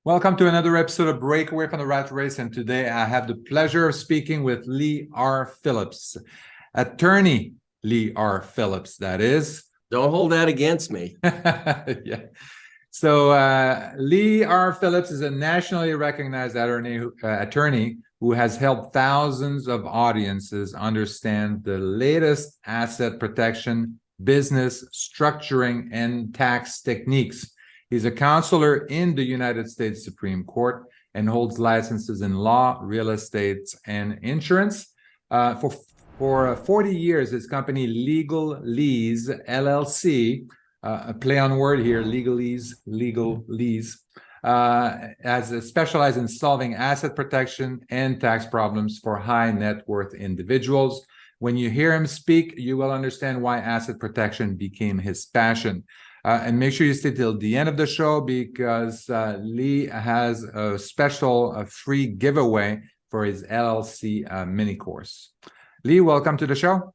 Welcome to another episode of Breakaway from the Rat Race, and today I have the pleasure of speaking with Lee R. Phillips, attorney Lee R. Phillips, that is. Don't hold that against me. Yeah. So Lee R. Phillips is a nationally recognized attorney who has helped thousands of audiences understand the latest asset protection, business structuring, and tax techniques. He's a counselor in the United States Supreme Court and holds licenses in law, real estate, and insurance. For 40 years, his company LegaLees LLC, a play on word here, LegaLees, has specialized in solving asset protection and tax problems for high net worth individuals. When you hear him speak, you will understand why asset protection became his passion. And make sure you stay till the end of the show because Lee has a special free giveaway for his LLC mini course. Lee, welcome to the show.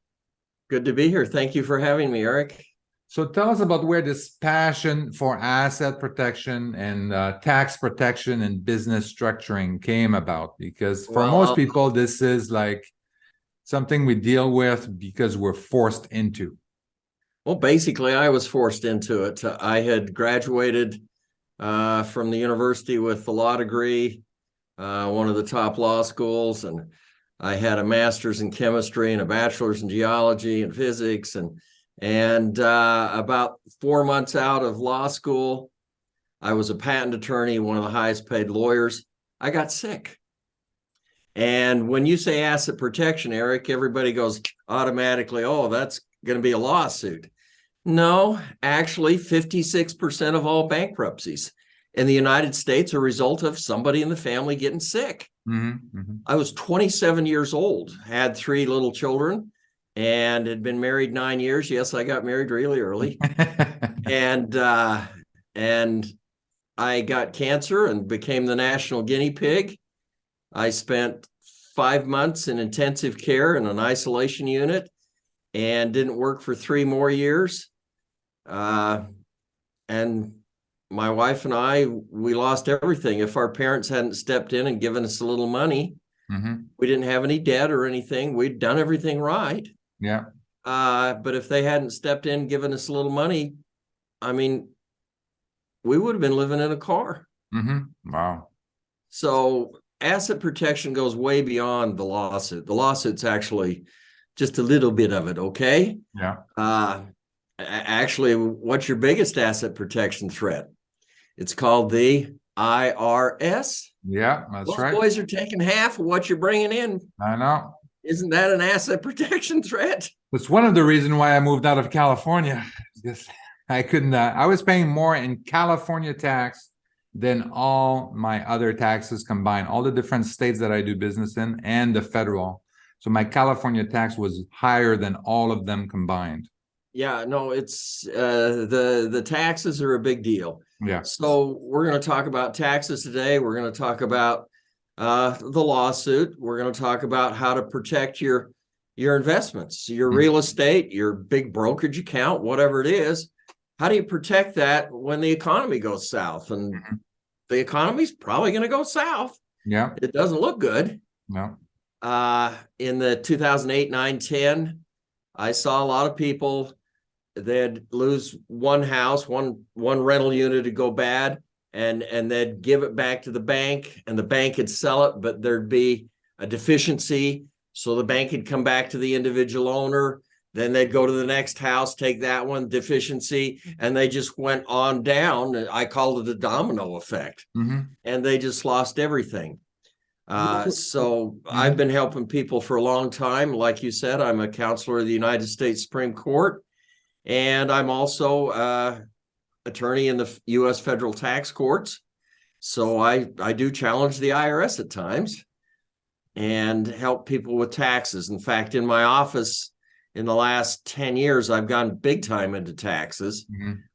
Good to be here. Thank you for having me, Eric. So tell us about where this passion for asset protection and tax protection and business structuring came about, because for most people, this is like something we deal with because we're forced into. Well, basically, I was forced into it. I had graduated from the university with a law degree, one of the top law schools, and I had a master's in chemistry and a bachelor's in geology and physics. And about 4 months out of law school, I was a patent attorney, one of the highest paid lawyers. I got sick. And when you say asset protection, Eric, everybody goes automatically, oh, that's going to be a lawsuit. No, actually, 56% of all bankruptcies in the United States are a result of somebody in the family getting sick. I was 27 years old, had 3 little children, and had been married 9 years. Yes, I got married really early. and I got cancer and became the national guinea pig. I spent 5 months in intensive care in an isolation unit and didn't work for 3 more years. And my wife and I, we lost everything. If our parents hadn't stepped in and given us a little money, we didn't have any debt or anything. We'd done everything right. Yeah. But if they hadn't stepped in, given us a little money, I mean, we would have been living in a car. Wow. So asset protection goes way beyond the lawsuit. The lawsuit's actually just a little bit of it, okay? Yeah. Actually, what's your biggest asset protection threat? It's called the IRS. Yeah, that's Those right. boys are taking half of what you're bringing in. I know. Isn't that an asset protection threat? It's one of the reasons why I moved out of California. Because I couldn't, I was paying more in California tax than all my other taxes combined, all the different states that I do business in and the federal. So my California tax was higher than all of them combined. Yeah, no, it's the taxes are a big deal. Yeah. So we're going to talk about taxes today. We're going to talk about the lawsuit. We're going to talk about how to protect your investments, your real estate, your big brokerage account, whatever it is. How do you protect that when the economy goes south? And the economy's probably going to go south. Yeah. It doesn't look good. No. In the 2008, 9, 10, I saw a lot of people, they'd lose one house, one rental unit would go bad, and they'd give it back to the bank, and the bank would sell it, but there'd be a deficiency. So the bank would come back to the individual owner. Then they'd go to the next house, take that one, deficiency, and they just went on down. I called it a domino effect. And they just lost everything. So I've been helping people for a long time. Like you said, I'm a counselor of the United States Supreme Court, and I'm also attorney in the U.S. federal tax courts. So I do challenge the IRS at times and help people with taxes. In fact, in my office in the last 10 years, I've gone big time into taxes.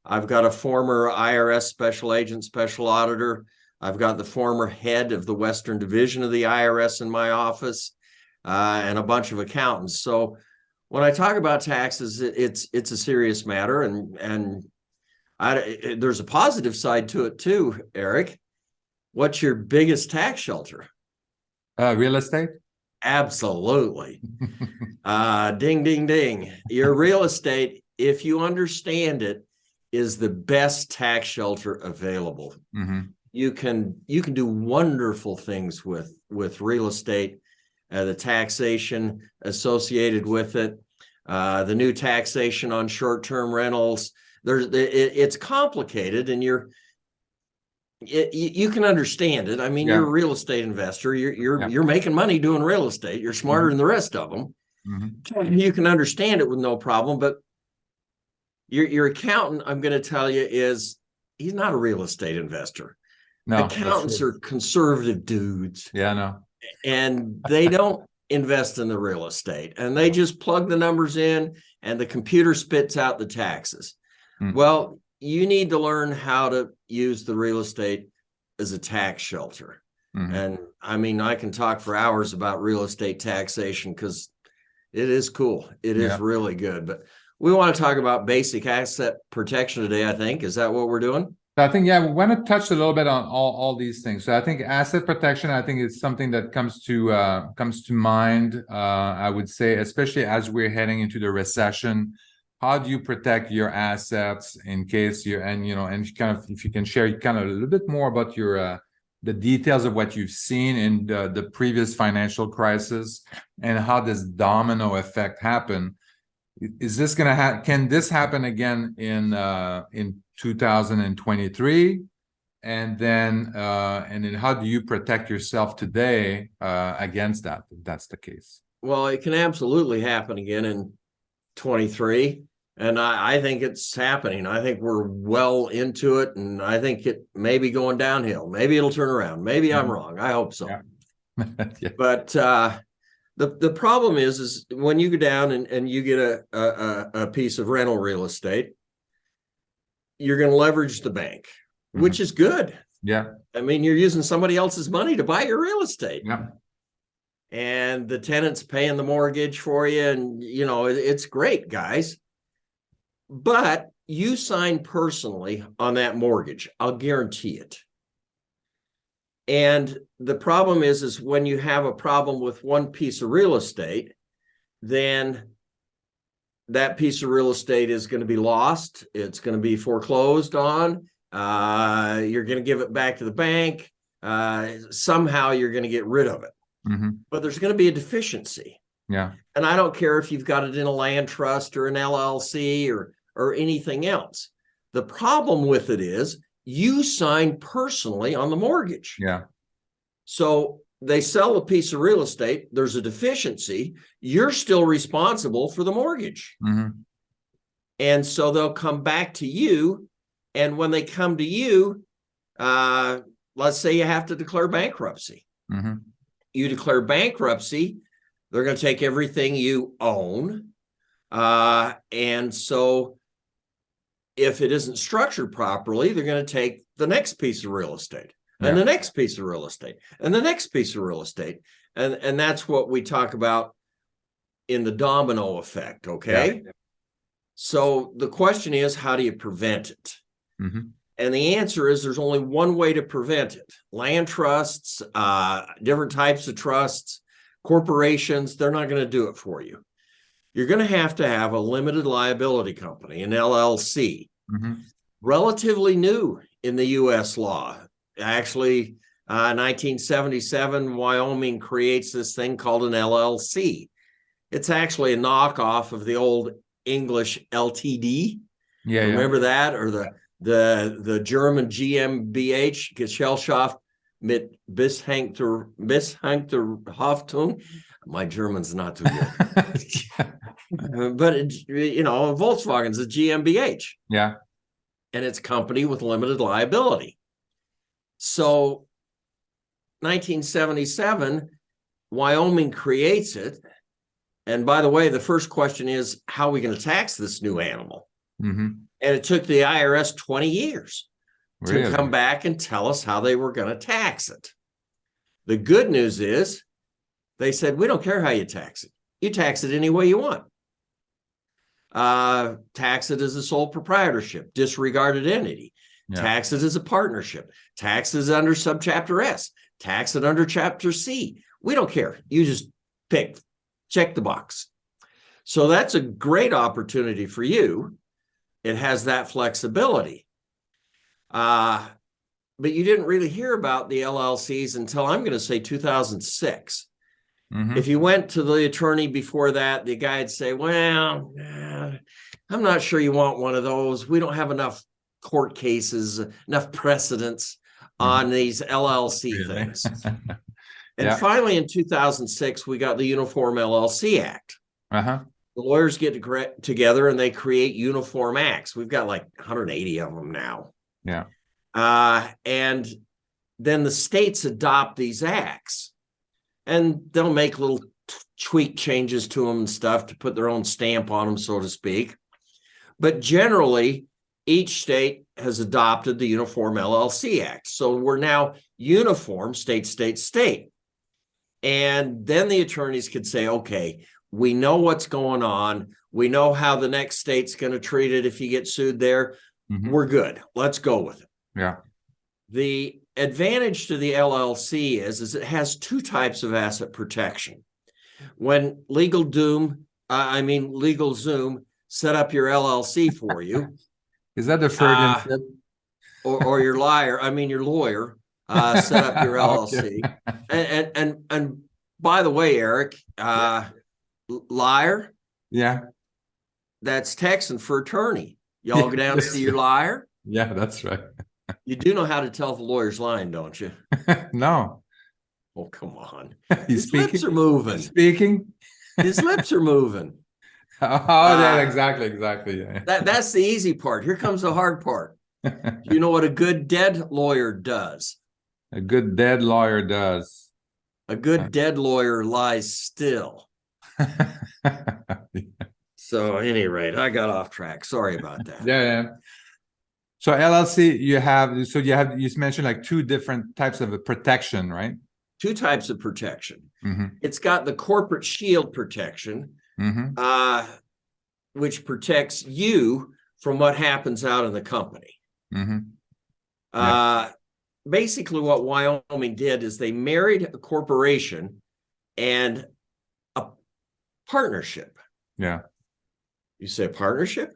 I've got a former IRS special agent, special auditor. I've got the former head of the Western Division of the IRS in my office, and a bunch of accountants. So when I talk about taxes, it's a serious matter, and there's a positive side to it too, Eric. What's your biggest tax shelter? Real estate. Absolutely. Ding, ding, ding. Your real estate, if you understand it, is the best tax shelter available. Mm-hmm. You can do wonderful things with real estate, the taxation associated with it, the new taxation on short-term rentals. It's complicated, and you can understand it. I mean, you're a real estate investor. You're making money doing real estate. You're smarter than the rest of them. Mm-hmm. You can understand it with no problem. But your accountant, I'm going to tell you, he's not a real estate investor. No, accountants are conservative dudes. Yeah, no. And they don't invest in the real estate, and they just plug the numbers in, and the computer spits out the taxes. Well, you need to learn how to use the real estate as a tax shelter. And I mean, I can talk for hours about real estate taxation because it is cool. It is really good. But we want to talk about basic asset protection today, I think. Is that what we're doing? I think, we want to touch a little bit on all these things. So I think asset protection, I think, is something that comes to mind. I would say, especially as we're heading into the recession, how do you protect your assets in case and kind of, if you can share kind of a little bit more about your the details of what you've seen in the previous financial crisis and how this domino effect happened. Is this going to can this happen again in 2023? And then how do you protect yourself today against that, if that's the case? Well, it can absolutely happen again in 23. And I think it's happening. I think we're well into it. And I think it may be going downhill. Maybe it'll turn around. Maybe I'm wrong. I hope so. Yeah. But the problem is when you go down and you get a piece of rental real estate, you're going to leverage the bank, which is good. Yeah. I mean, you're using somebody else's money to buy your real estate. Yeah. And the tenant's paying the mortgage for you. And, it's great, guys. But you sign personally on that mortgage. I'll guarantee it. And the problem is when you have a problem with one piece of real estate, then that piece of real estate is going to be lost. It's going to be foreclosed on. You're going to give it back to the bank. Somehow you're going to get rid of it. But there's going to be a deficiency. Yeah. And I don't care if you've got it in a land trust or an LLC or anything else. The problem with it is you sign personally on the mortgage. Yeah. So they sell a piece of real estate. There's a deficiency. You're still responsible for the mortgage. And so they'll come back to you. And when they come to you, let's say you have to declare bankruptcy. You declare bankruptcy, they're going to take everything you own. And so if it isn't structured properly, they're going to take the next piece of real estate. And the next piece of real estate, and the next piece of real estate. And that's what we talk about in the domino effect, okay? Yeah. So the question is, how do you prevent it? And the answer is there's only one way to prevent it. Land trusts, different types of trusts, corporations, they're not going to do it for you. You're going to have a limited liability company, an LLC. Relatively new in the U.S. law. Actually, 1977, Wyoming creates this thing called an LLC. It's actually a knockoff of the old English LTD. Yeah, remember that? Or the German GmbH, Gesellschaft mit beschränkter Haftung. My German's not too good. But Volkswagen's a GmbH. Yeah. And it's a company with limited liability. So 1977, Wyoming creates it. And by the way, the first question is, how are we going to tax this new animal? And it took the IRS 20 years to come back and tell us how they were going to tax it. The good news is they said, we don't care how you tax it. You tax it any way you want. Tax it as a sole proprietorship, disregarded entity. Yeah. Tax it as a partnership. Tax it under subchapter S. Tax it under chapter C. We don't care. You just pick, check the box. So that's a great opportunity for you. It has that flexibility. But you didn't really hear about the LLCs until, I'm going to say, 2006. Mhm. If you went to the attorney before that, the guy'd say, well, I'm not sure you want one of those. We don't have enough court cases, enough precedents on these LLC Really? things. And Yeah. finally, in 2006, we got the Uniform LLC Act. Uh-huh. The lawyers get together and they create uniform acts. We've got like 180 of them now. Yeah. And then the states adopt these acts, and they'll make little tweak changes to them and stuff to put their own stamp on them, so to speak. But generally, each state has adopted the Uniform LLC Act. So we're now uniform state, state, state. And then the attorneys could say, okay, we know what's going on. We know how the next state's going to treat it if you get sued there. We're good. Let's go with it. Yeah. The advantage to the LLC is it has two types of asset protection. When LegalZoom set up your LLC for you. Is that the Freudian slip? or your lawyer set up your LLC. Okay. And by the way, Eric, liar, Yeah. that's Texan for attorney. Y'all go down to see your liar. Yeah, that's right. You do know how to tell if the lawyer's lying, don't you? No. Oh, come on. He's His lips speaking. are moving. Speaking. His lips are moving. Oh, yeah, exactly. Yeah. That's the easy part. Here comes the hard part. You know what a good dead lawyer does? A good dead lawyer does. A good dead lawyer lies still. So, at any rate, I got off track. Sorry about that. Yeah. So LLC, you mentioned like two different types of protection, right? Two types of protection. Mm-hmm. It's got the corporate shield protection, which protects you from what happens out in the company. Basically, what Wyoming did is they married a corporation and a partnership. Yeah. You say partnership?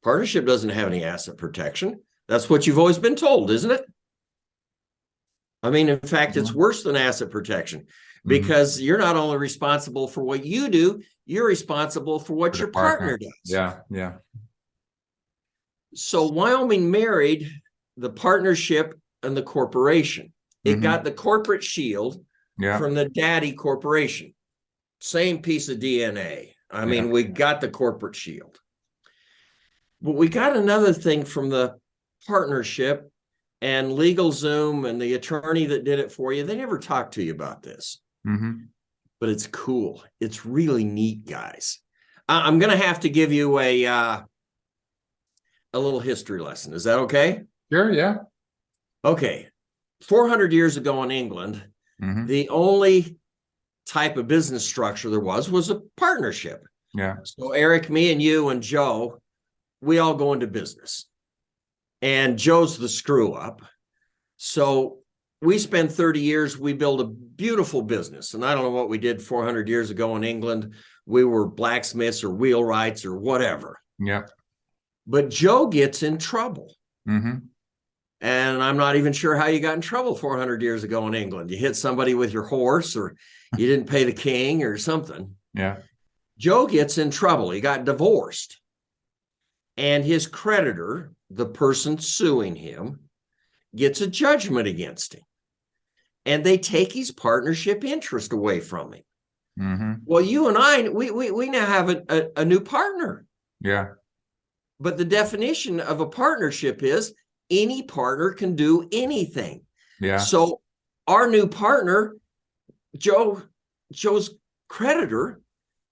Partnership doesn't have any asset protection. That's what you've always been told, isn't it? I mean, in fact, it's worse than asset protection because you're not only responsible for what you do, you're responsible for what your partner does. Yeah. So Wyoming married the partnership and the corporation. It got the corporate shield from the daddy corporation. Same piece of DNA. I mean, we got the corporate shield. But we got another thing from the partnership, and LegalZoom and the attorney that did it for you, they never talked to you about this. But it's cool. It's really neat, guys. I'm going to have to give you a little history lesson. Is that okay? Sure, yeah. Okay. 400 years ago in England, the only type of business structure there was a partnership. Yeah. So Eric, me and you and Joe, we all go into business. And Joe's the screw up. So we spend 30 years, we build a beautiful business. And I don't know what we did 400 years ago in England. We were blacksmiths or wheelwrights or whatever. Yeah. But Joe gets in trouble. And I'm not even sure how you got in trouble 400 years ago in England. You hit somebody with your horse, or you didn't pay the king or something. Yeah. Joe gets in trouble. He got divorced. And his creditor, the person suing him, gets a judgment against him. And they take his partnership interest away from him. Well, you and I, we now have a new partner. Yeah. But the definition of a partnership is any partner can do anything. Yeah. So our new partner, Joe's creditor,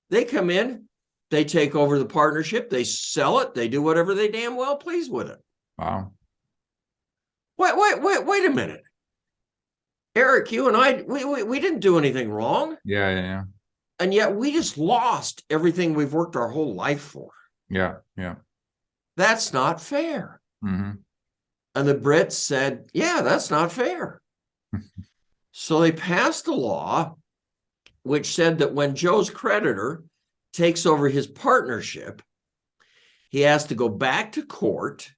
they come in, they take over the partnership, they sell it, they do whatever they damn well please with it. Wow. Wait a minute. Eric, you and I, we didn't do anything wrong. Yeah. And yet we just lost everything we've worked our whole life for. Yeah. That's not fair. And the Brits said, yeah, that's not fair. So they passed a law which said that when Joe's creditor takes over his partnership, he has to go back to court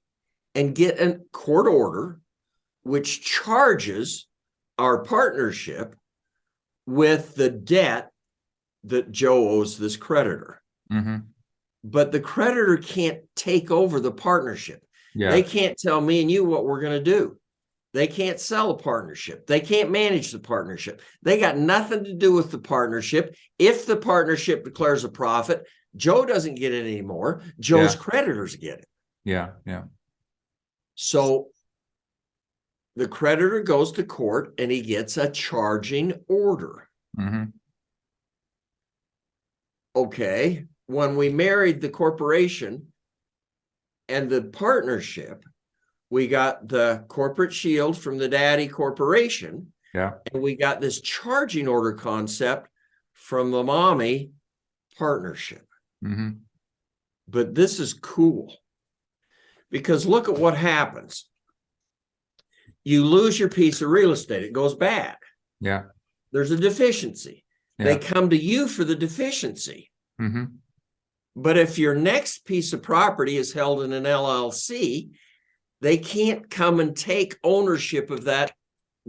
and get a court order which charges our partnership with the debt that Joe owes this creditor. Mm-hmm. But the creditor can't take over the partnership. Yeah. They can't tell me and you what we're going to do. They can't sell a partnership. They can't manage the partnership. They got nothing to do with the partnership. If the partnership declares a profit, Joe doesn't get it anymore. Joe's creditors get it. Yeah. Yeah. So the creditor goes to court and he gets a charging order. Mm-hmm. Okay. When we married the corporation and the partnership, we got the corporate shield from the daddy corporation. Yeah. And we got this charging order concept from the mommy partnership. Mm-hmm. But this is cool because look at what happens. You lose your piece of real estate. It goes bad. Yeah. There's a deficiency. Yeah. They come to you for the deficiency. Mm-hmm. But if your next piece of property is held in an LLC, they can't come and take ownership of that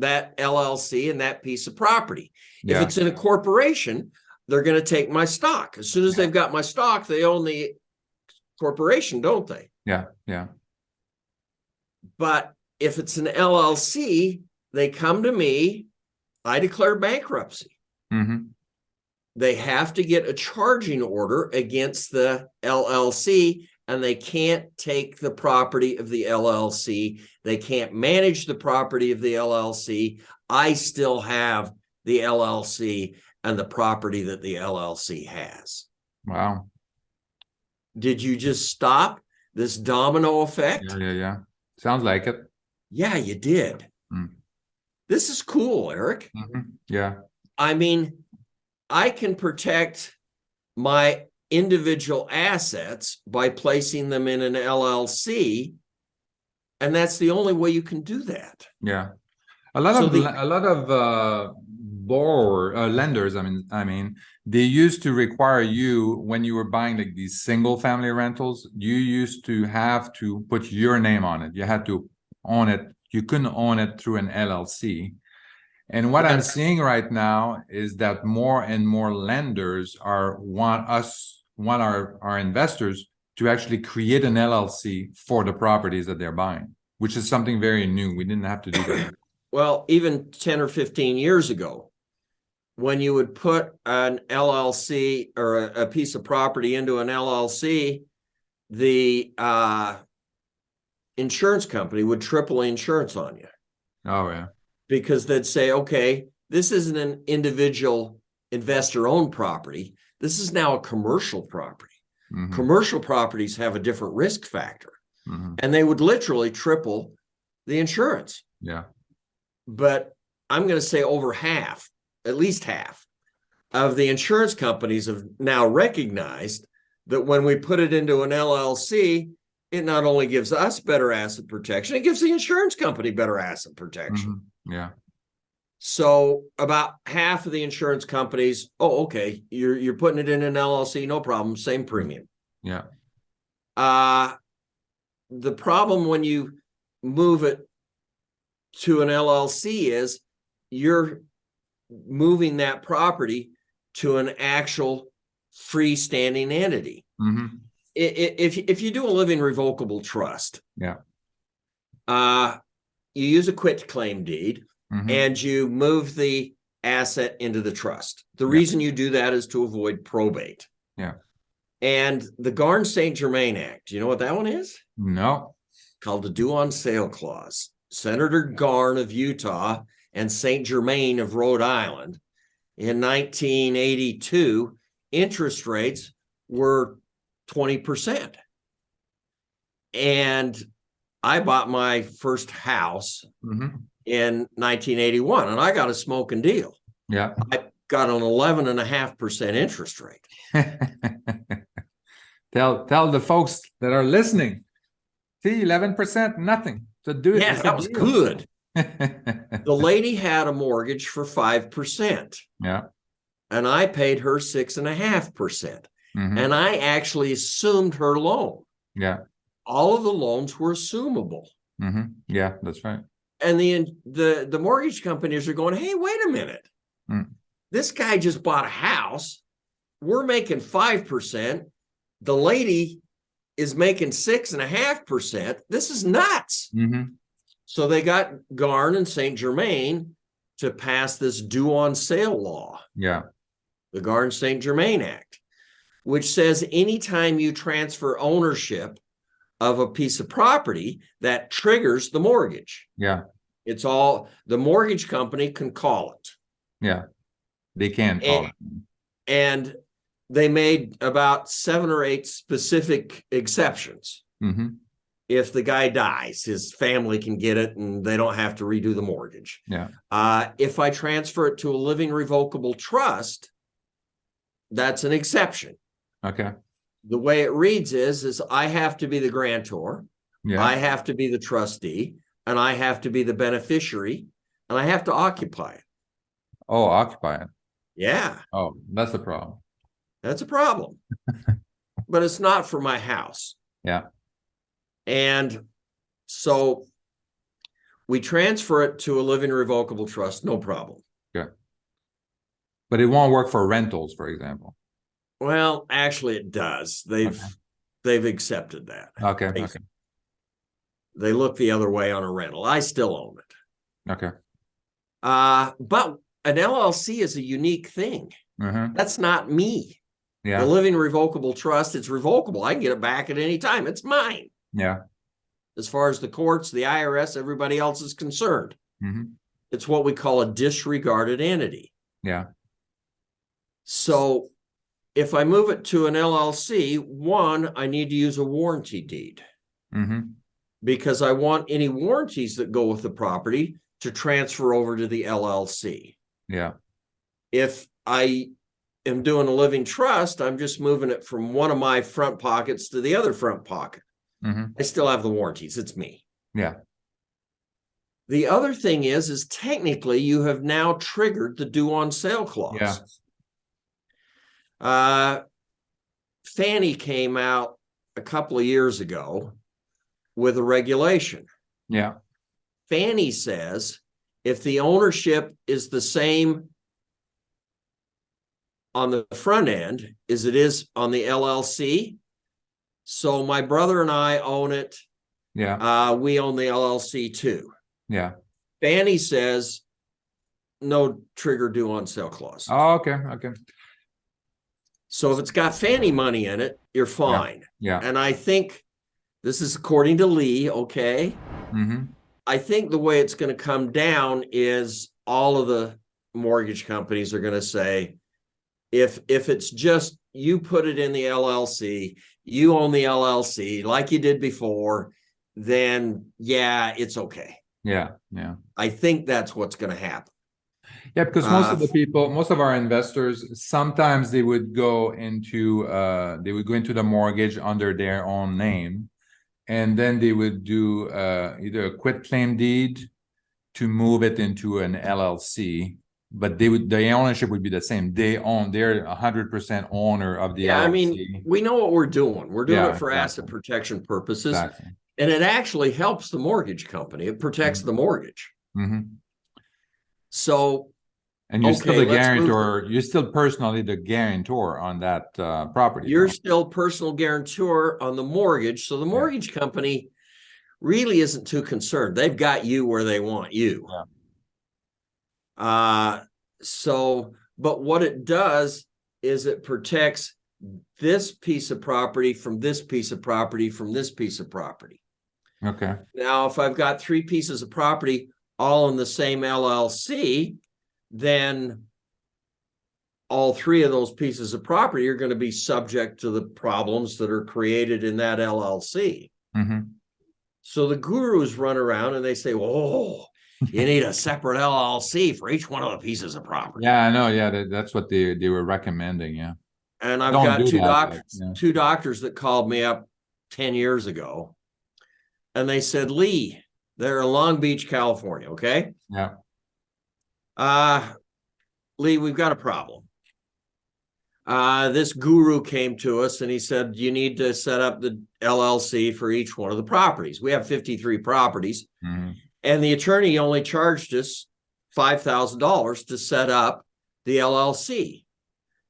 LLC and that piece of property. Yeah. If it's in a corporation, they're going to take my stock. As soon as they've got my stock, they own the corporation, don't they? Yeah. Yeah. But if it's an LLC, they come to me, I declare bankruptcy. Mm-hmm. They have to get a charging order against the LLC, and they can't take the property of the LLC. They can't manage the property of the LLC. I still have the LLC and the property that the LLC has. Wow. Did you just stop this domino effect? Yeah. Yeah. Yeah. Sounds like it. Yeah, you did. Mm. This is cool, Eric. Mm-hmm. Yeah. I mean, I can protect my individual assets by placing them in an LLC, and that's the only way you can do that. Yeah. A lot of lenders, I mean, they used to require you when you were buying like these single family rentals, you used to have to put your name on it. You had to own it. You couldn't own it through an LLC. And what I'm seeing right now is that more and more lenders want our investors to actually create an LLC for the properties that they're buying, which is something very new. We didn't have to do that. Well, even 10 or 15 years ago, when you would put an LLC or a piece of property into an LLC, the insurance company would triple insurance on you. Oh, yeah. Because they'd say, okay, this isn't an individual investor-owned property. This is now a commercial property. Mm-hmm. Commercial properties have a different risk factor. Mm-hmm. And they would literally triple the insurance. Yeah. But I'm going to say over half, at least half, of the insurance companies have now recognized that when we put it into an LLC, it not only gives us better asset protection, it gives the insurance company better asset protection. Mm-hmm. Yeah. So about half of the insurance companies, oh, okay, you're putting it in an LLC, no problem, same premium. Yeah. The problem when you move it to an LLC is you're moving that property to an actual freestanding entity. Mm-hmm. If you do a living revocable trust, yeah, you use a quitclaim deed, mm-hmm. and you move the asset into the trust. The reason you do that is to avoid probate. Yeah. And the Garn-St. Germain Act, do you know what that one is? No. Called the due on sale clause. Senator Garn of Utah and St. Germain of Rhode Island in 1982, interest rates were 20%. And I bought my first house mm-hmm. in 1981, and I got a smoking deal. Yeah. I got an 11.5% interest rate. Tell the folks that are listening. See, 11%, nothing. Yeah, it's a that was deal. good. The lady had a mortgage for 5%. Yeah. And I paid her 6.5%. Mm-hmm. And I actually assumed her loan. Yeah. All of the loans were assumable. Mm-hmm. Yeah, that's right. And the mortgage companies are going, hey, wait a minute. Mm. This guy just bought a house. We're making 5%. The lady is making 6.5%. This is nuts. Mm-hmm. So they got Garn and St. Germain to pass this due on sale law, Yeah. the Garn St. Germain Act, which says anytime you transfer ownership of a piece of property, that triggers the mortgage. Yeah. It's all the mortgage company can call it. Yeah. They can call it. And they made about 7 or 8 specific exceptions. Mm-hmm. If the guy dies, his family can get it and they don't have to redo the mortgage. Yeah. If I transfer it to a living revocable trust, that's an exception. Okay. The way it reads is I have to be the grantor, Yeah. I have to be the trustee, and I have to be the beneficiary, and I have to occupy it. Oh, occupy it. Yeah, Oh, that's the problem. that's a problem. But it's not for my house. Yeah. And so we transfer it to a living revocable trust, no problem. Good. But it won't work for rentals, for example. Well, actually it does. They've accepted that. Okay. Okay. They look the other way on a rental. I still own it. Okay. But an LLC is a unique thing. Mm-hmm. That's not me. Yeah. The living revocable trust, it's revocable. I can get it back at any time. It's mine. Yeah. As far as the courts, the IRS, everybody else is concerned. Mm-hmm. It's what we call a disregarded entity. Yeah. So if I move it to an LLC, one, I need to use a warranty deed. Mm-hmm. Because I want any warranties that go with the property to transfer over to the LLC. Yeah. If I am doing a living trust, I'm just moving it from one of my front pockets to the other front pocket. Mm-hmm. I still have the warranties. It's me. Yeah. The other thing is technically you have now triggered the due on sale clause. Yeah. Fannie came out a couple of years ago with a regulation. Yeah. Fannie says if the ownership is the same on the front end as it is on the LLC, so my brother and I own it. Yeah. We own the LLC too. Yeah. Fannie says no trigger due on sale clause. Oh, okay. Okay. So if it's got Fannie money in it, you're fine. Yeah. And I think this is according to Lee, okay? Mm-hmm. I think the way it's going to come down is all of the mortgage companies are going to say, if it's just you put it in the LLC, you own the LLC like you did before, then yeah, it's okay. Yeah. Yeah. I think that's what's going to happen. Yeah, because most of the people, most of our investors, sometimes they would go into the mortgage under their own name, and then they would do either a quitclaim deed to move it into an LLC, but the ownership would be the same. They're 100% owner of the LLC. I mean, we know what we're doing. We're doing it for exactly. asset protection purposes. Exactly. And it actually helps the mortgage company. It protects the mortgage. Mm-hmm. So, and you're still the guarantor. You're still personally the guarantor on that property. You're still personal guarantor on the mortgage. So the mortgage company really isn't too concerned. They've got you where they want you. Yeah. But what it does is it protects this piece of property from this piece of property from this piece of property. Okay. Now, if I've got 3 pieces of property all in the same LLC, then all 3 of those pieces of property are going to be subject to the problems that are created in that LLC. Mm-hmm. So the gurus run around and they say, oh, you need a separate LLC for each one of the pieces of property. Yeah, I know. Yeah, that's what they were recommending. Yeah. And I've got two doctors that called me up 10 years ago. And they said, Lee, They're in Long Beach, California. Okay. Yeah. Lee, we've got a problem. This guru came to us and he said, you need to set up the LLC for each one of the properties. We have 53 properties. Mm-hmm. And the attorney only charged us $5,000 to set up the LLC.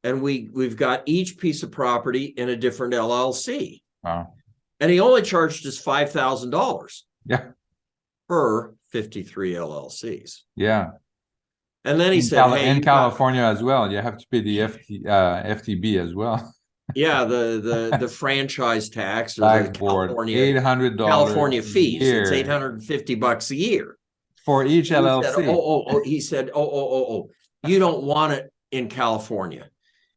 And we've got each piece of property in a different LLC. Wow. And he only charged us $5,000 Yeah. per 53 LLCs. Yeah. And then he said, hey, in California as well, you have to pay the FTB as well. Yeah, the franchise tax or Tax the board, California $800 California fees. year It's $850 a year for each LLC. He said, you don't want it in California.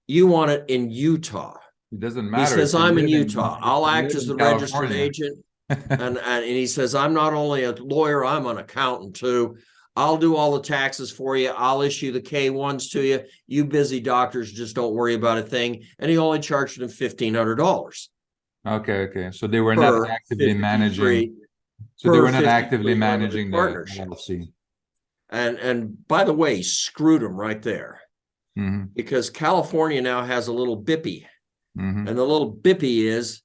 You want it in Utah. It doesn't He matter. says, I'm in Utah. I'll act as the registered California. agent. And he says, I'm not only a lawyer, I'm an accountant too. I'll do all the taxes for you. I'll issue the K-1s to you. You busy doctors just don't worry about a thing. And he only charged them $1,500. Okay. So they were not actively managing. So they were not actively managing the LLC. And by the way, screwed them right there. Mm-hmm. Because California now has a little bippy. Mm-hmm. And the little bippy is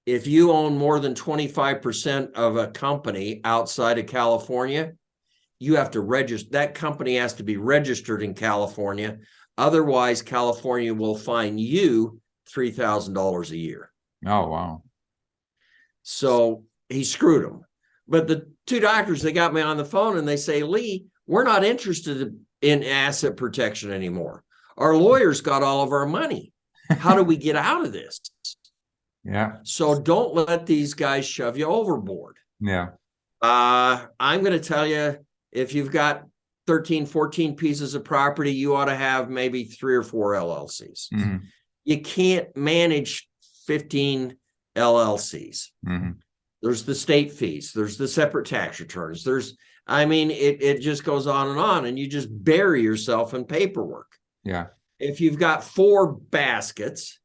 if you own more than 25% of a company outside of California, you have to register. That company has to be registered in California. Otherwise, California will fine you $3,000 a year. Oh, wow. So he screwed them. But the two doctors, they got me on the phone and they say, Lee, we're not interested in asset protection anymore. Our lawyers got all of our money. How do we get out of this? Yeah. So don't let these guys shove you overboard. Yeah. I'm going to tell you, if you've got 13, 14 pieces of property, you ought to have maybe 3 or 4 LLCs. Mm-hmm. You can't manage 15 LLCs. Mm-hmm. There's the state fees. There's the separate tax returns. It just goes on, and you just bury yourself in paperwork. Yeah. If you've got 4 baskets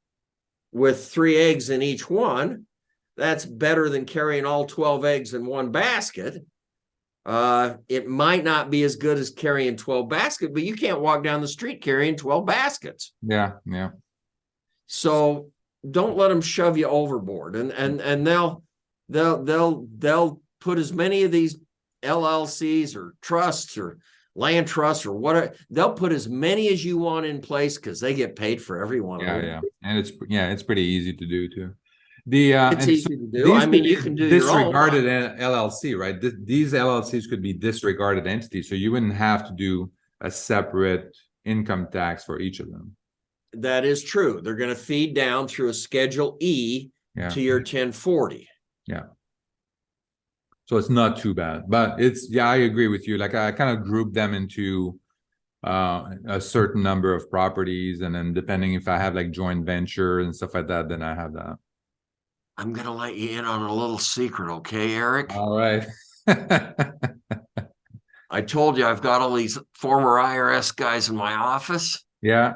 with 3 eggs in each one, that's better than carrying all 12 eggs in one basket. It might not be as good as carrying 12 baskets, but you can't walk down the street carrying 12 baskets. Yeah. So don't let them shove you overboard, and they'll put as many of these LLCs or trusts or land trusts or whatever. They'll put as many as you want in place because they get paid for every one of them. Yeah. And it's pretty easy to do too. It's easy to do. I mean, you can do disregarded LLC, right? These LLCs could be disregarded entities, so you wouldn't have to do a separate income tax for each of them. That is true. They're going to feed down through a Schedule E to your 1040. Yeah. So it's not too bad, but I agree with you. Like I kind of group them into a certain number of properties, and then depending if I have like joint venture and stuff like that, then I have that. I'm going to let you in on a little secret, okay, Eric? All right. I told you I've got all these former IRS guys in my office. Yeah.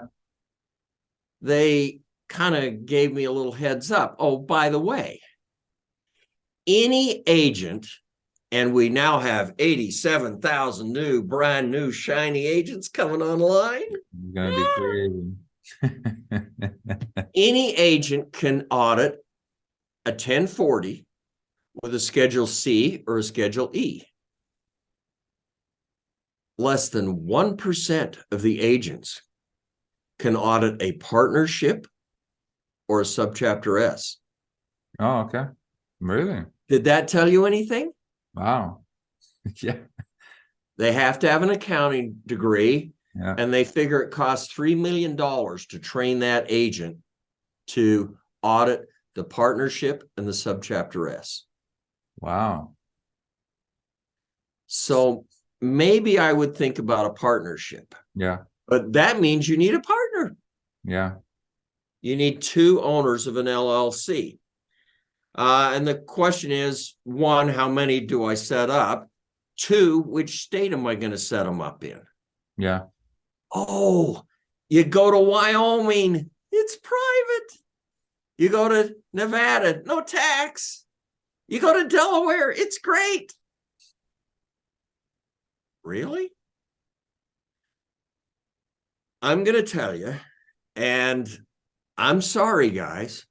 They kind of gave me a little heads up. Oh, by the way, any agent, and we now have 87,000 brand new shiny agents coming online. It's going to be crazy. Any agent can audit a 1040 with a Schedule C or a Schedule E. Less than 1% of the agents can audit a partnership or a subchapter S. Oh, okay. Really? Did that tell you anything? Wow. Yeah. They have to have an accounting degree, Yeah. and they figure it costs $3 million to train that agent to audit the partnership and the subchapter S. Wow. So maybe I would think about a partnership. Yeah. But that means you need a partner. Yeah. You need 2 owners of an LLC. And the question is, 1, how many do I set up? 2, which state am I going to set them up in? Yeah. Oh, you go to Wyoming, it's private. You go to Nevada, no tax. You go to Delaware, it's great. Really? I'm going to tell you, and I'm sorry, guys.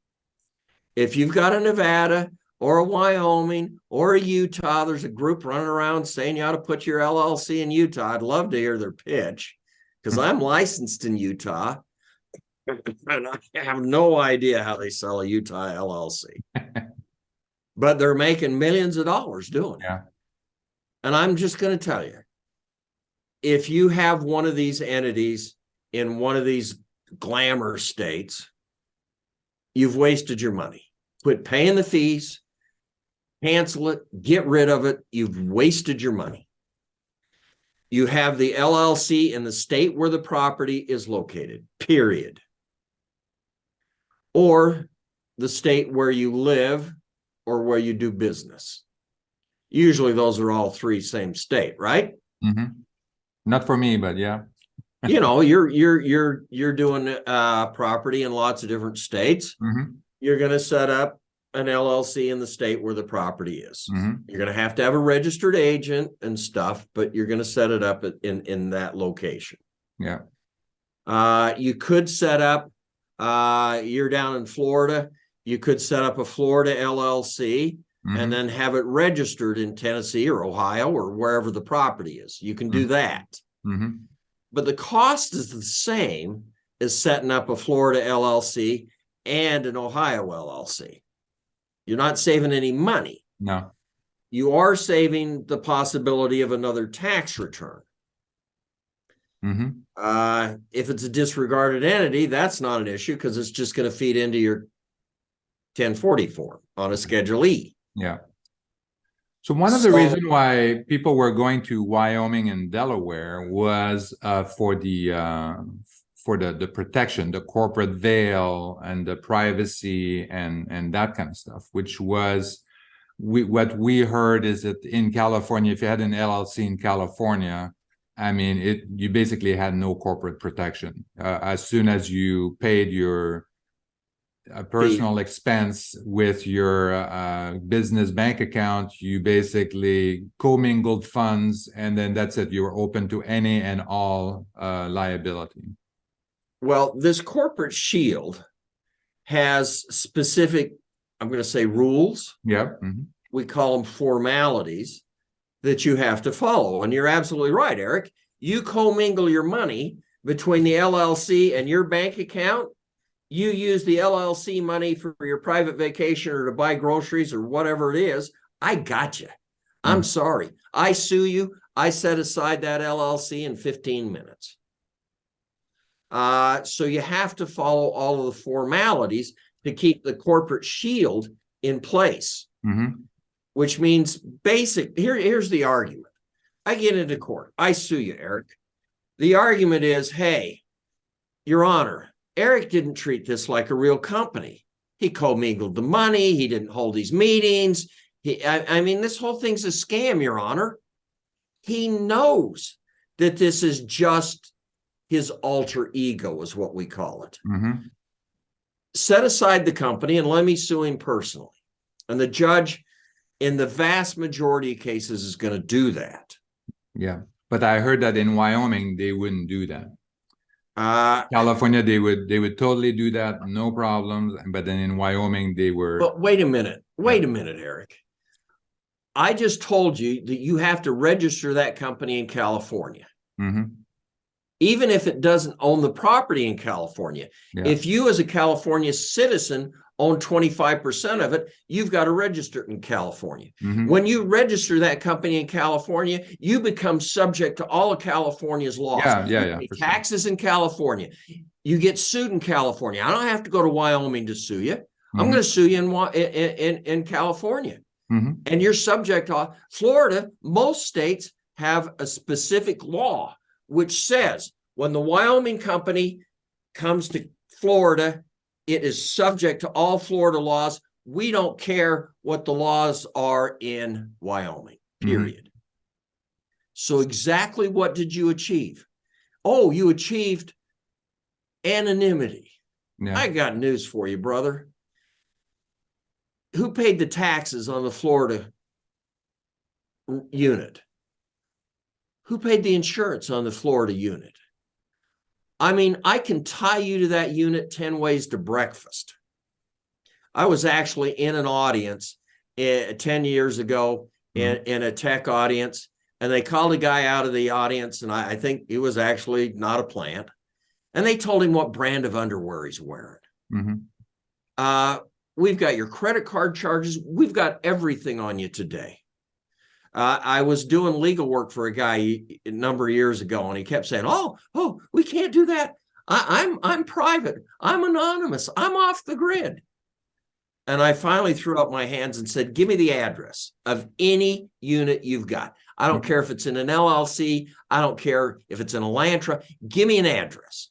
If you've got a Nevada or a Wyoming or a Utah, there's a group running around saying you ought to put your LLC in Utah. I'd love to hear their pitch because I'm licensed in Utah and I have no idea how they sell a Utah LLC. But they're making millions of dollars doing it. Yeah. And I'm just going to tell you, if you have one of these entities in one of these glamour states, you've wasted your money. Quit paying the fees, cancel it, get rid of it. You've wasted your money. You have the LLC in the state where the property is located, period. Or the state where you live or where you do business. Usually those are all three same state, right? Mm-hmm. Not for me, but yeah. You know, you're doing property in lots of different states. Mm-hmm. You're going to set up an LLC in the state where the property is. Mm-hmm. You're going to have a registered agent and stuff, but you're going to set it up in that location. Yeah. You could set up, you're down in Florida, you could set up a Florida LLC and then have it registered in Tennessee or Ohio or wherever the property is. You can do that. Mm-hmm. But the cost is the same as setting up a Florida LLC and an Ohio LLC. You're not saving any money. No. You are saving the possibility of another tax return. Mm-hmm. If it's a disregarded entity, that's not an issue because it's just going to feed into your 1040 form on a Schedule E. Yeah. So one of the reasons why people were going to Wyoming and Delaware was for the protection, the corporate veil and the privacy and that kind of stuff, which was what we heard is that in California, if you had an LLC in California, I mean, you basically had no corporate protection. As soon as you paid your personal expense with your business bank account, you basically commingled funds, and then that's it. You're open to any and all liability. Well, this corporate shield has specific, I'm going to say, rules. Yep. Mm-hmm. We call them formalities that you have to follow. And you're absolutely right, Eric. You commingle your money between the LLC and your bank account. You use the LLC money for your private vacation or to buy groceries or whatever it is. I got you. I'm sorry. I sue you. I set aside that LLC in 15 minutes. So you have to follow all of the formalities to keep the corporate shield in place, which means here's the argument. I get into court. I sue you, Eric. The argument is, hey, Your Honor, Eric didn't treat this like a real company. He commingled the money. He didn't hold these meetings. I mean, this whole thing's a scam, Your Honor. He knows that this is just his alter ego, is what we call it. Set aside the company and let me sue him personally. And the judge, in the vast majority of cases, is going to do that. Yeah. But I heard that in Wyoming, they wouldn't do that. California, they would totally do that, no problems. But then in Wyoming, they were. But wait a minute, Eric. I just told you that you have to register that company in California, even if it doesn't own the property in California. If you, as a California citizen, own 25% of it, you've got to register it in California. When you register that company in California, you become subject to all of California's laws. You pay taxes in California. You get sued in California. I don't have to go to Wyoming to sue you. I'm going to sue you in California. And you're subject to Florida. Most states have a specific law which says when the Wyoming company comes to Florida, it is subject to all Florida laws. We don't care what the laws are in Wyoming, period. So exactly what did you achieve? Oh, you achieved anonymity. I got news for you, brother. Who paid the taxes on the Florida unit? Who paid the insurance on the Florida unit? I mean, I can tie you to that unit 10 ways to breakfast. I was actually in an audience 10 years ago in a tech audience, and they called a guy out of the audience, and I think it was actually not a plant, and they told him what brand of underwear he's wearing. We've got your credit card charges. We've got everything on you today. I was doing legal work for a guy a number of years ago, and he kept saying, oh, we can't do that. I'm private. I'm anonymous. I'm off the grid. And I finally threw up my hands and said, give me the address of any unit you've got. I don't care if it's in an LLC. I don't care if it's in a Lantra. Give me an address.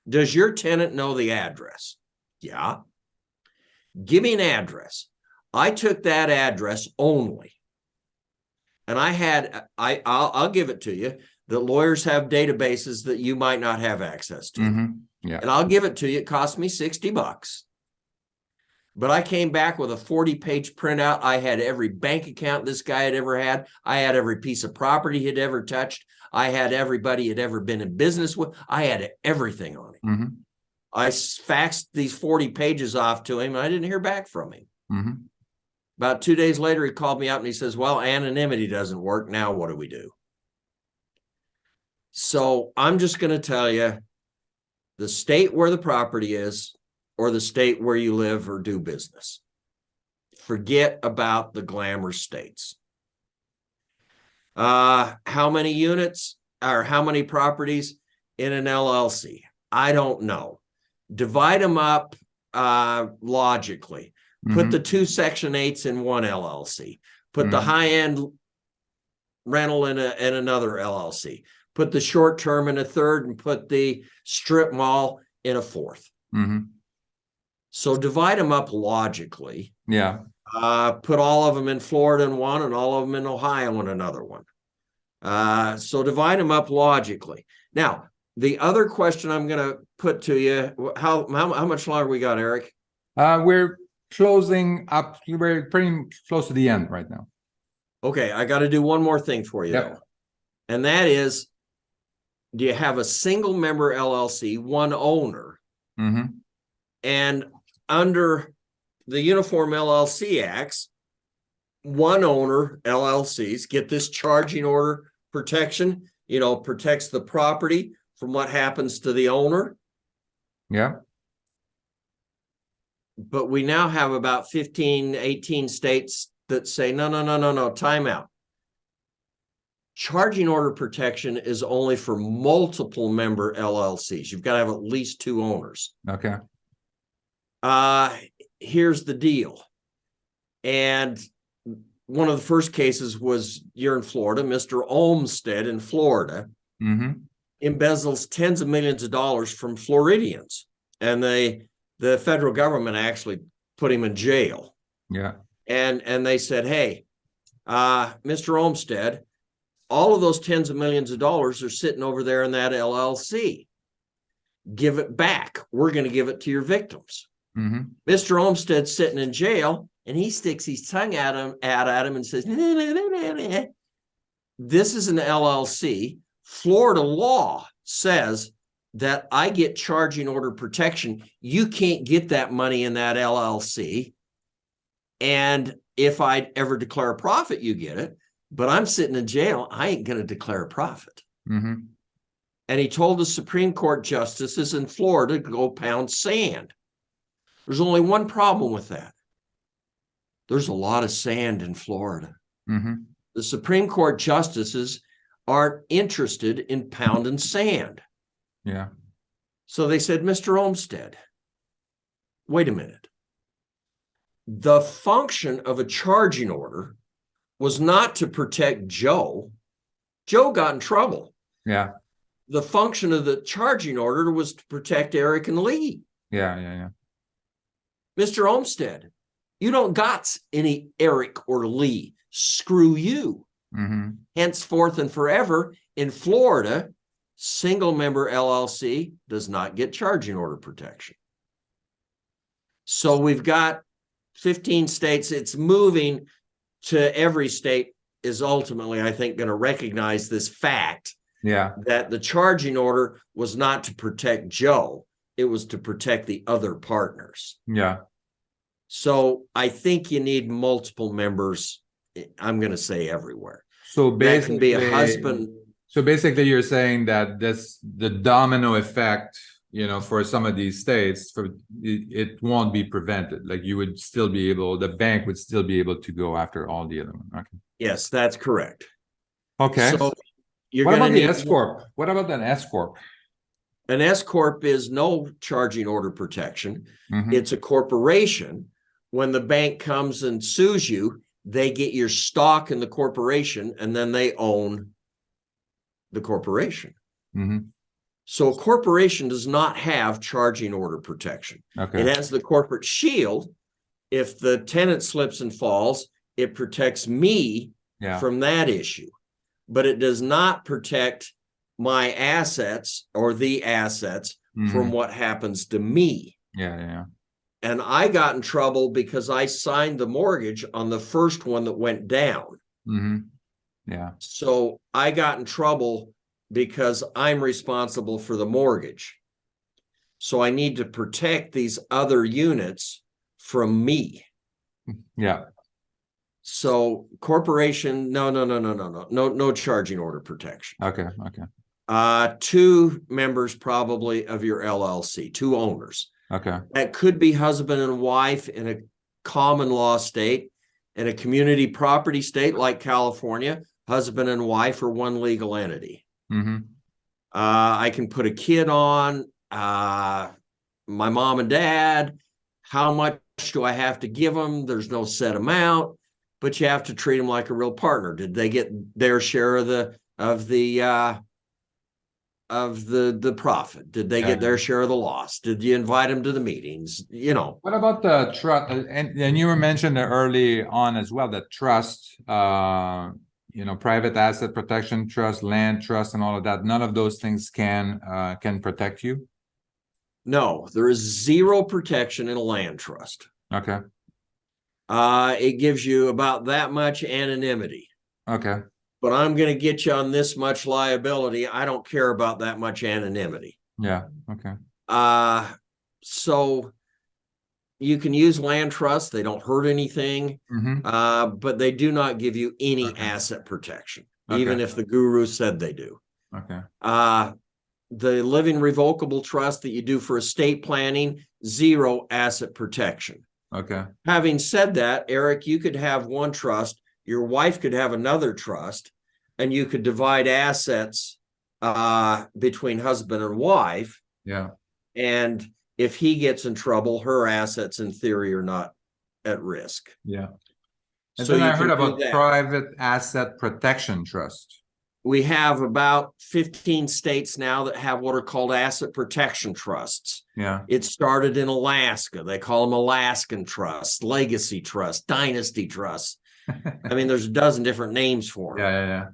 Does your tenant know the address? Yeah. Give me an address. I took that address only. And I'll give it to you, that lawyers have databases that you might not have access to. Yeah. And I'll give it to you. It cost me $60. But I came back with a 40-page printout. I had every bank account this guy had ever had. I had every piece of property he'd ever touched. I had everybody he'd ever been in business with. I had everything on him. I faxed these 40 pages off to him, and I didn't hear back from him. About 2 days later, he called me up and he says, well, anonymity doesn't work. Now what do we do? So I'm just going to tell you, the state where the property is, or the state where you live or do business. Forget about the glamour states. How many units or how many properties in an LLC? I don't know. Divide them up logically. Put the 2 Section 8s in one LLC. Put the high-end rental in another LLC. Put the short term in a third, and put the strip mall in a fourth. So divide them up logically. Yeah. Put all of them in Florida in one, and all of them in Ohio in another one. So divide them up logically. Now, the other question I'm going to put to you, how much longer we got, Eric? We're closing up. We're pretty close to the end right now. Okay, I got to do one more thing for you, though. And that is, do you have a single member LLC, one owner? And under the Uniform LLC Acts, one owner LLCs get this charging order protection, protects the property from what happens to the owner. Yeah. But we now have about 15, 18 states that say, no, time out. Charging order protection is only for multiple member LLCs. You've got to have at least 2 owners. Okay. Here's the deal. And one of the first cases was, you're in Florida, Mr. Olmsted in Florida embezzles tens of millions of dollars from Floridians. And the federal government actually put him in jail. Yeah. And they said, hey, Mr. Olmsted, all of those tens of millions of dollars are sitting over there in that LLC. Give it back. We're going to give it to your victims. Mr. Olmsted's sitting in jail, and he sticks his tongue out at him and says, this is an LLC. Florida law says that I get charging order protection. You can't get that money in that LLC. And if I ever declare a profit, you get it. But I'm sitting in jail. I ain't going to declare a profit. And he told the Supreme Court justices in Florida to go pound sand. There's only one problem with that. There's a lot of sand in Florida. The Supreme Court justices aren't interested in pounding sand. Yeah. So they said, Mr. Olmsted, wait a minute. The function of a charging order was not to protect Joe. Joe got in trouble. Yeah. The function of the charging order was to protect Eric and Lee. Yeah. Mr. Olmsted, you don't got any Eric or Lee. Screw you. Henceforth and forever, in Florida, single member LLC does not get charging order protection. So we've got 15 states. It's moving to every state is ultimately, I think, going to recognize this fact Yeah. that the charging order was not to protect Joe, it was to protect the other partners. Yeah. So I think you need multiple members. I'm going to say everywhere. So That can be a basically, husband. so basically you're saying that the domino effect, you know, for some of these states, it won't be prevented. Like you would still be able, the bank would still be able to go after all the other one. Okay. Yes, that's correct. Okay. So you're What going to about the need S corp? What about an S corp? an S corp is no charging order protection. Mhm. It's a corporation. When the bank comes and sues you, they get your stock in the corporation and then they own the corporation. Mhm. So a corporation does not have charging order protection. Okay. It has the corporate shield. If the tenant slips and falls, it protects me Yeah. from that issue, but it does not protect my assets or the assets from Mhm. what happens to me. Yeah. Yeah. And I got in trouble because I signed the mortgage on the first one that went down. Mhm. Yeah. So I got in trouble because I'm responsible for the mortgage. So I need to protect these other units from me. Yeah. So corporation, no charging order protection. Okay. Okay. Two members probably of your LLC, two owners. Okay. That could be husband and wife in a common law state. In a community property state like California, husband and wife are one legal entity. Mm-hmm. I can put a kid on, my mom and dad. How much do I have to give them? There's no set amount, but you have to treat them like a real partner. Did they get their share of the profit? Did they get their share of the loss? Did you invite them to the meetings? You know. What about the trust? And you were mentioned early on as well that trust, you know, private asset protection trust, land trust, and all of that. None of those things can protect you. No, there is zero protection in a land trust. Okay. It gives you about that much anonymity. Okay. But I'm going to get you on this much liability. I don't care about that much anonymity. Yeah. Okay. So you can use land trusts. They don't hurt anything, Mm-hmm. but they do not give you any Okay. asset protection, Okay. even if the guru said they do. Okay. The living revocable trust that you do for estate planning, zero asset protection. Okay. Having said that, Eric, you could have one trust, your wife could have another trust, and you could divide assets between husband and wife. Yeah. And if he gets in trouble, her assets in theory are not at risk. Yeah. And So then you I heard can do about that. private asset protection trust. We have about 15 states now that have what are called asset protection trusts. Yeah. It started in Alaska. They call them Alaskan trusts, legacy trust, dynasty trusts. I mean, there's a dozen different names for them. Yeah.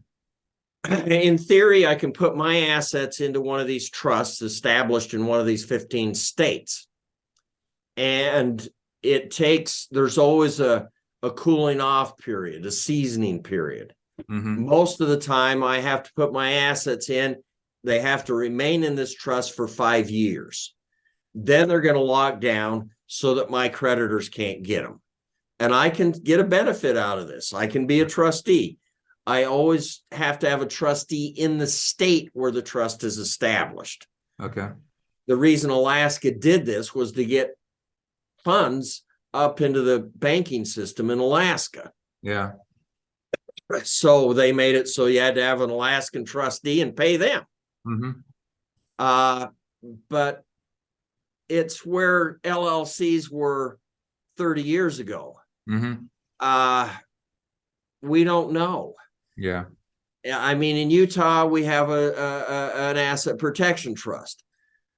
In theory, I can put my assets into one of these trusts established in one of these 15 states. And there's always a cooling off period, a seasoning period. Mm-hmm. Most of the time, I have to put my assets in. They have to remain in this trust for 5 years. Then they're going to lock down so that my creditors can't get them. And I can get a benefit out of this. I can be a trustee. I always have to have a trustee in the state where the trust is established. Okay. The reason Alaska did this was to get funds up into the banking system in Alaska. Yeah. So they made it so you had to have an Alaskan trustee and pay them. Mm-hmm. But it's where LLCs were 30 years ago. Mm-hmm. We don't know. Yeah. I mean, in Utah, we have an asset protection trust.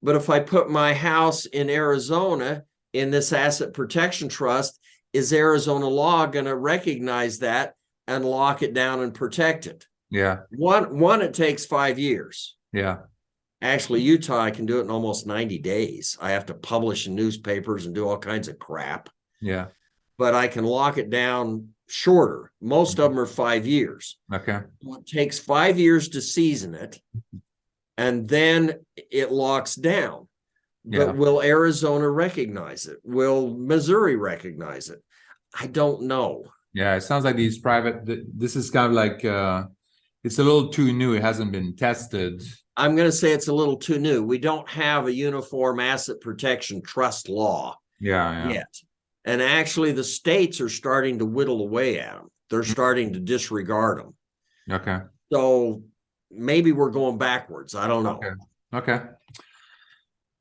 But if I put my house in Arizona in this asset protection trust, is Arizona law going to recognize that and lock it down and protect it? Yeah. One, it takes 5 years. Yeah. Actually, Utah, I can do it in almost 90 days. I have to publish in newspapers and do all kinds of crap. Yeah. but I can lock it down shorter. Most of them are 5 years. Okay. It takes 5 years to season it, and then it locks down. But Yeah. will Arizona recognize it? Will Missouri recognize it? I don't know. Yeah, it sounds like these private, this is kind of like, it's a little too new. It hasn't been tested. I'm going to say it's a little too new. We don't have a uniform asset protection trust law Yeah. yet. And actually, the states are starting to whittle away at them. They're starting to disregard them. Okay. So maybe we're going backwards. I don't know. Okay.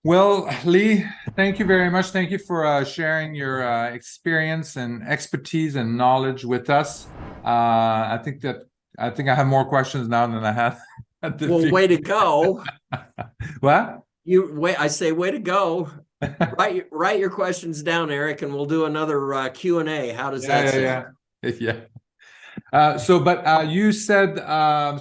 Well, Lee, thank you very much. Thank you for sharing your experience and expertise and knowledge with us. I think I have more questions now than I had at the Well, way to go. What? I say way to go. Write your questions down, Eric, and we'll do another Q&A. How does that sound? Yeah. You said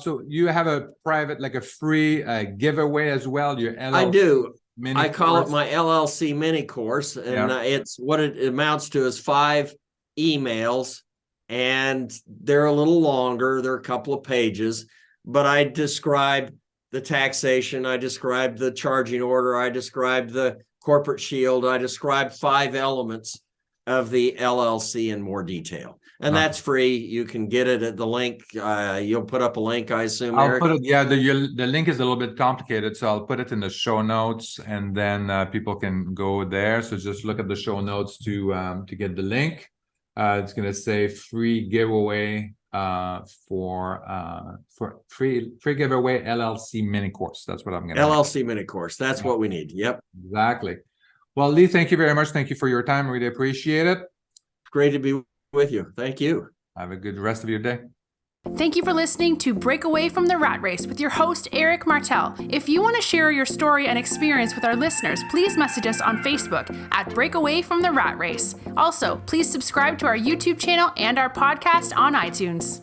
so you have a private, like a free giveaway as well. Your LLC I do. mini I call course. it my LLC mini course, and it's what it amounts to is 5 emails, and they're a little longer. They're a couple of pages, but I describe the taxation. I describe the charging order. I describe the corporate shield. I describe 5 elements of the LLC in more detail. And that's free. You can get it at the link. You'll put up a link, I assume, Eric? I'll put it, yeah, the link is a little bit complicated, so I'll put it in the show notes, and then people can go there. So just look at the show notes to get the link. It's going to say free giveaway for free giveaway LLC mini course. That's what I'm going to LLC mini course. That's what we need. Yep. Exactly. Well, Lee, thank you very much. Thank you for your time. Really appreciate it. Great to be with you. Thank you. Have a good rest of your day. Thank you for listening to Break Away from the Rat Race with your host, Eric Martel. If you want to share your story and experience with our listeners, please message us on Facebook at Break Away from the Rat Race. Also, please subscribe to our YouTube channel and our podcast on iTunes.